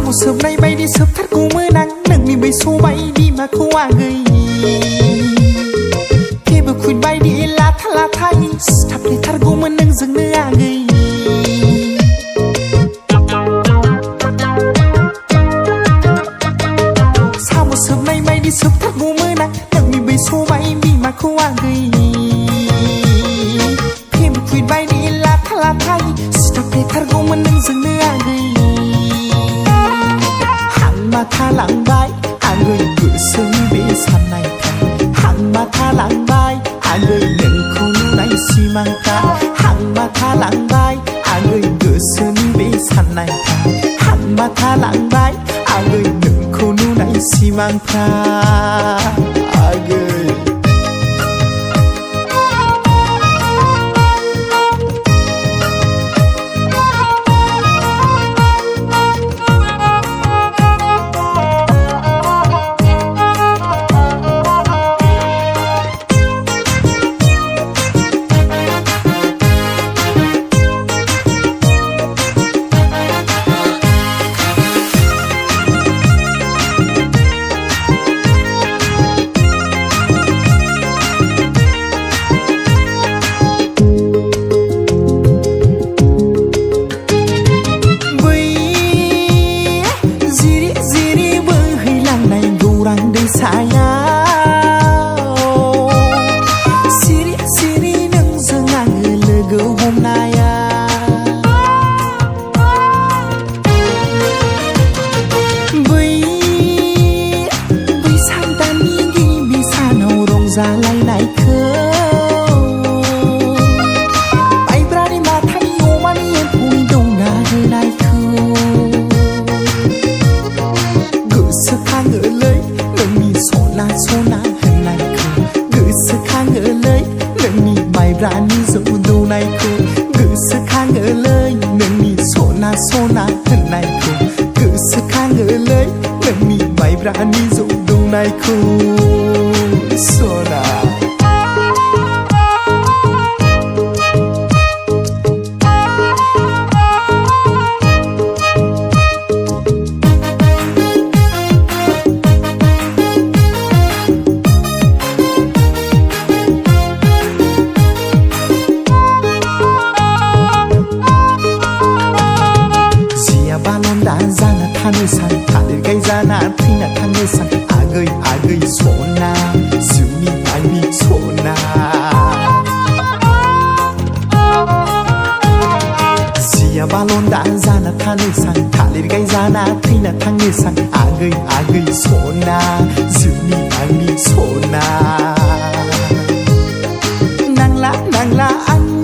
một sớm nay bay đi sớm thắt cô mưa nắng nâng mi bay số bay đi mà cô à gầy khi bực khuyên bay đi la thay thắp đi thắt cô mưa nâng dừng nơi à gầy sao một sớm nay bay đi sớm thắt cô mưa nắng nâng mi bay số bay đi mà cô à gầy khi bực khuyên bay đi la thay thắp đi thắt cô mưa nâng dừng nơi à gầy mà tha lặng bay người cứ sớm bị san này hằng mà tha lặng bay người nhận không này xi măng ca hằng mà tha lặng bay người cứ sớm bị san này hằng mà tha lặng bay người nhận không này xi măng ca người nang la anh